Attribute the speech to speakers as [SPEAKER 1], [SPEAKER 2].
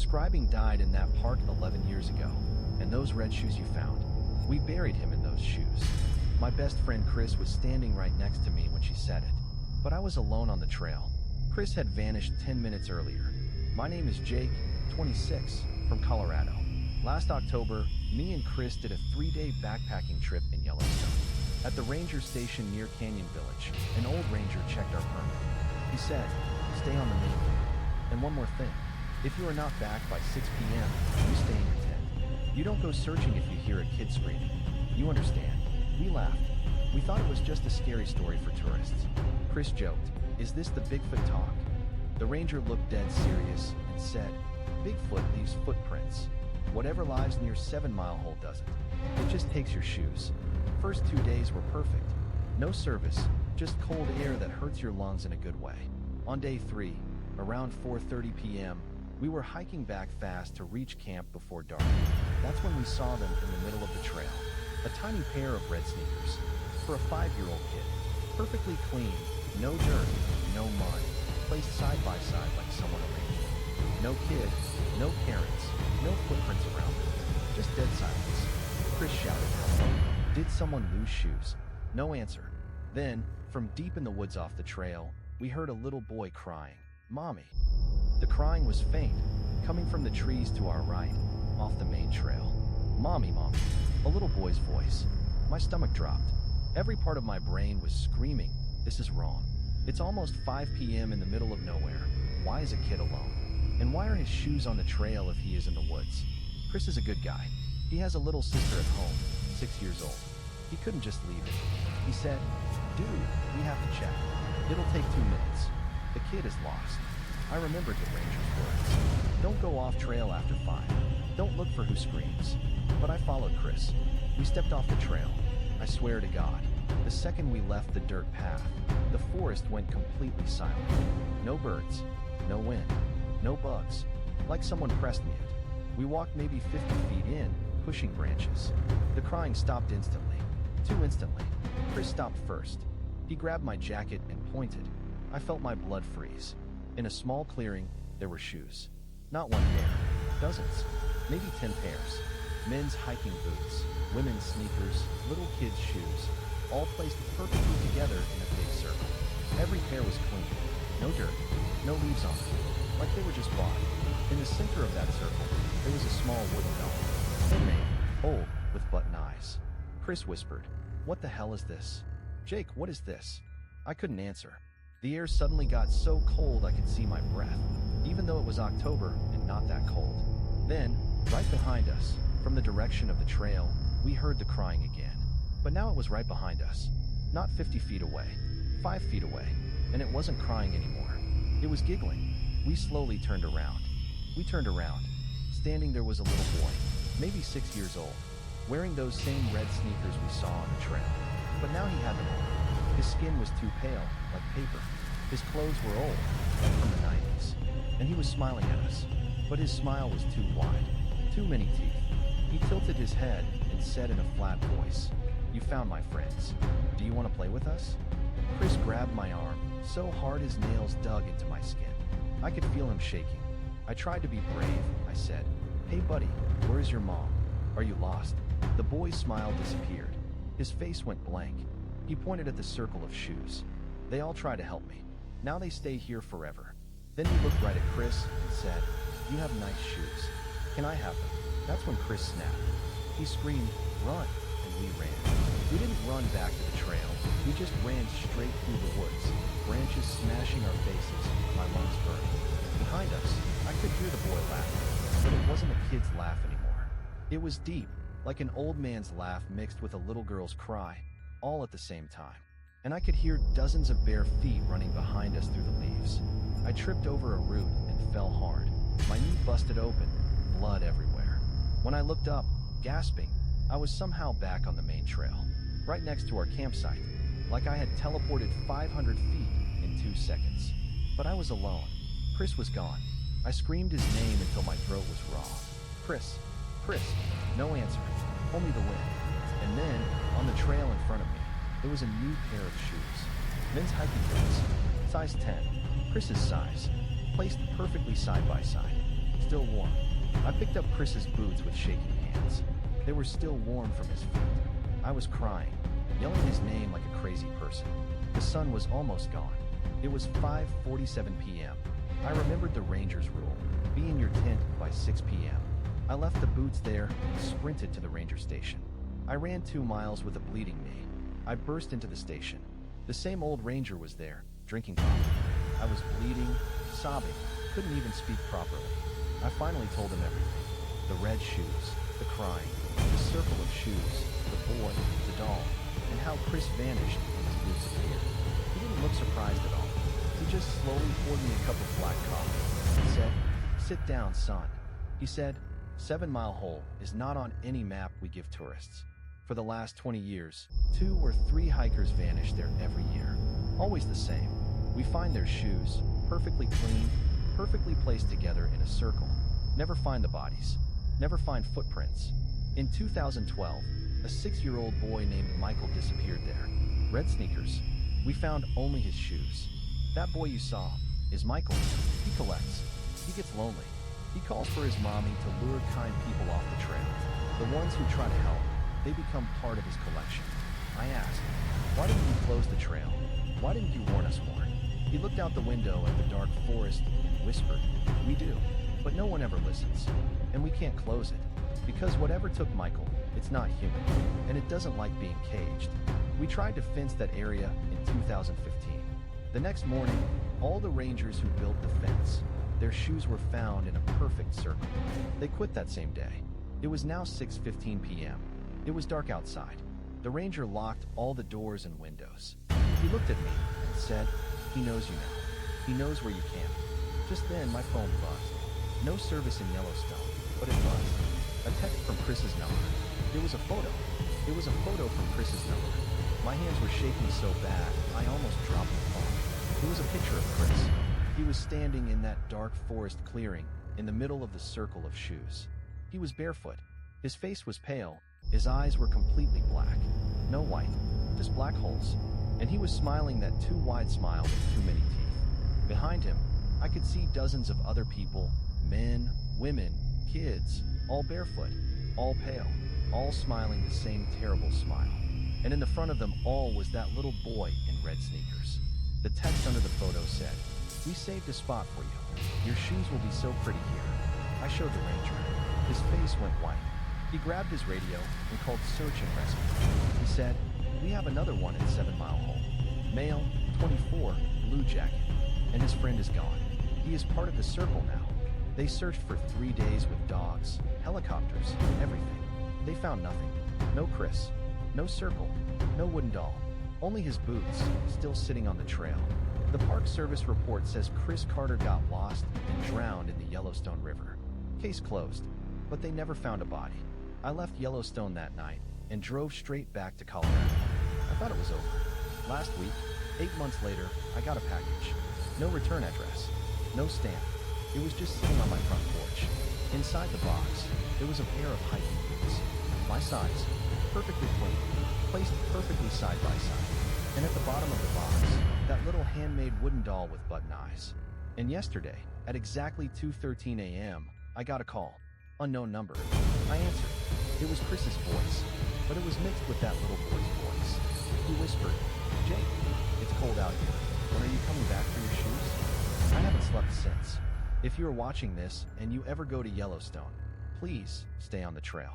[SPEAKER 1] describing died in that park 11 years ago. And those red shoes you found, we buried him in those shoes. My best friend Chris was standing right next to me when she said it. But I was alone on the trail. Chris had vanished 10 minutes earlier. My name is Jake, 26, from Colorado. Last October, me and Chris did a 3-day backpacking trip in Yellowstone. At the ranger station near Canyon Village, an old ranger checked our permit. He said, "Stay on the main road. And one more thing, if you are not back by 6 p.m., you stay in your tent. You don't go searching if you hear a kid screaming. You understand?" We laughed. We thought it was just a scary story for tourists. Chris joked, "Is this the Bigfoot talk?" The ranger looked dead serious and said, "Bigfoot leaves footprints. Whatever lies near 7 Mile Hole doesn't. It just takes your shoes." First 2 days were perfect. No service, just cold air that hurts your lungs in a good way. On day 3, around 4:30 p.m., we were hiking back fast to reach camp before dark. That's when we saw them in the middle of the trail. A tiny pair of red sneakers. For a 5-year-old kid. Perfectly clean, no dirt, no mud. Placed side by side like someone arranged it. No kid, no parents, no footprints around them. Just dead silence. Chris shouted, "Help. Did someone lose shoes?" No answer. Then, from deep in the woods off the trail, we heard a little boy crying, "Mommy." The crying was faint, coming from the trees to our right, off the main trail. "Mommy, mommy." A little boy's voice. My stomach dropped. Every part of my brain was screaming, "This is wrong. It's almost 5 p.m. in the middle of nowhere. Why is a kid alone? And why are his shoes on the trail if he is in the woods?" Chris is a good guy. He has a little sister at home, 6 years old. He couldn't just leave it. He said, "Dude, we have to check. It'll take 2 minutes. The kid is lost." I remembered the ranger's words. Don't go off trail after 5. Don't look for who screams. But I followed Chris. We stepped off the trail. I swear to God, the second we left the dirt path, the forest went completely silent. No birds, no wind, no bugs. Like someone pressed mute. We walked maybe 50 feet in, pushing branches. The crying stopped instantly. Too instantly. Chris stopped first. He grabbed my jacket and pointed. I felt my blood freeze. In a small clearing, there were shoes. Not one pair. Dozens. Maybe 10 pairs. Men's hiking boots, women's sneakers, little kids' shoes, all placed perfectly together in a big circle. Every pair was clean. No dirt, no leaves on them. Like they were just bought. In the center of that circle, there was a small wooden doll. Handmade, old, with button eyes. Chris whispered, "What the hell is this?" "Jake, what is this?" I couldn't answer. The air suddenly got so cold I could see my breath, even though it was October and not that cold. Then, right behind us, from the direction of the trail, we heard the crying again. But now it was right behind us. Not 50 feet away, 5 feet away, and it wasn't crying anymore. It was giggling. We slowly turned around. We turned around. Standing there was a little boy, maybe 6 years old, wearing those same red sneakers we saw on the trail. But now he had them on. His skin was too pale, like paper. His clothes were old, like from the 90s. And he was smiling at us. But his smile was too wide. Too many teeth. He tilted his head and said in a flat voice, "You found my friends. Do you want to play with us?" Chris grabbed my arm, so hard his nails dug into my skin. I could feel him shaking. I tried to be brave. I said, "Hey buddy, where is your mom? Are you lost?" The boy's smile disappeared. His face went blank. He pointed at the circle of shoes. "They all try to help me. Now they stay here forever." Then he looked right at Chris and said, "You have nice shoes. Can I have them?" That's when Chris snapped. He screamed, "Run!" and we ran. We didn't run back to the trail. We just ran straight through the woods, branches smashing our faces, my lungs burning. Behind us, I could hear the boy laughing, but it wasn't a kid's laugh anymore. It was deep, like an old man's laugh mixed with a little girl's cry, all at the same time. And I could hear dozens of bare feet running behind us through the leaves. I tripped over a root and fell hard. My knee busted open, blood everywhere. When I looked up, gasping, I was somehow back on the main trail, right next to our campsite, like I had teleported 500 feet in 2 seconds. But I was alone. Chris was gone. I screamed his name until my throat was raw. "Chris! Chris!" No answer, only the wind. And then, on the trail in front of me, there was a new pair of shoes. Men's hiking boots, size 10, Chris's size, placed perfectly side by side. still warm. I picked up Chris's boots with shaking hands. They were still warm from his feet. I was crying, yelling his name like a crazy person. The sun was almost gone. It was 5:47 p.m. I remembered the ranger's rule: be in your tent by 6 p.m. I left the boots there and sprinted to the ranger station. I ran 2 miles with a bleeding knee. I burst into the station. The same old ranger was there, drinking coffee. I was bleeding, sobbing, couldn't even speak properly. I finally told him everything. The red shoes, the crying, the circle of shoes, the boy, the doll, and how Chris vanished and his boots appeared. He didn't look surprised at all. He just slowly poured me a cup of black coffee. He said, "Sit down, son." He said, 7 Mile Hole is not on any map we give tourists. For the last 20 years, 2 or 3 hikers vanish there every year. Always the same. We find their shoes, perfectly clean, perfectly placed together in a circle. Never find the bodies. Never find footprints. In 2012, a 6-year-old boy named Michael disappeared there. Red sneakers. We found only his shoes. That boy you saw is Michael. He collects. He gets lonely. He calls for his mommy to lure kind people off the trail. The ones who try to help, they become part of his collection. I asked, "Why didn't you close the trail? Why didn't you warn us more?" He looked out the window at the dark forest and whispered, "We do, but no one ever listens. And we can't close it, because whatever took Michael, it's not human, and it doesn't like being caged." We tried to fence that area in 2015. The next morning, all the rangers who built the fence, their shoes were found in a perfect circle. They quit that same day. It was now 6:15 p.m. It was dark outside. The ranger locked all the doors and windows. He looked at me and said, "He knows you now. He knows where you camp." Just then, my phone buzzed. No service in Yellowstone, but it buzzed. A text from Chris's number. It was a photo. It was a photo from Chris's number. My hands were shaking so bad, I almost dropped the phone. It was a picture of Chris. He was standing in that dark forest clearing, in the middle of the circle of shoes. He was barefoot. His face was pale. His eyes were completely black. No white, just black holes. And he was smiling that too wide smile with too many teeth. Behind him, I could see dozens of other people, men, women, kids, all barefoot, all pale, all smiling the same terrible smile. And in the front of them all was that little boy in red sneakers. The text under the photo said, "We saved a spot for you. Your shoes will be so pretty here." I showed the ranger. His face went white. He grabbed his radio and called search and rescue. He said, "We have another one at 7 Mile Hole. Male, 24, blue jacket. And his friend is gone. He is part of the circle now." They searched for 3 days with dogs, helicopters, everything. They found nothing. No Chris. No circle. No wooden doll. Only his boots, still sitting on the trail. The Park Service report says Chris Carter got lost and drowned in the Yellowstone River. Case closed. But they never found a body. I left Yellowstone that night and drove straight back to Colorado. I thought it was over. Last week, 8 months later, I got a package. No return address. No stamp. It was just sitting on my front porch. Inside the box, there was a pair of hiking boots. My size, perfectly clean, placed perfectly side by side. And at the bottom of the box, that little handmade wooden doll with button eyes. And yesterday, at exactly 2:13 a.m., I got a call. Unknown number. I answered. It was Chris's voice, but it was mixed with that little boy's voice. He whispered, "Jake, it's cold out here. When are you coming back for your shoes?" I haven't slept since. If you are watching this and you ever go to Yellowstone, please stay on the trail.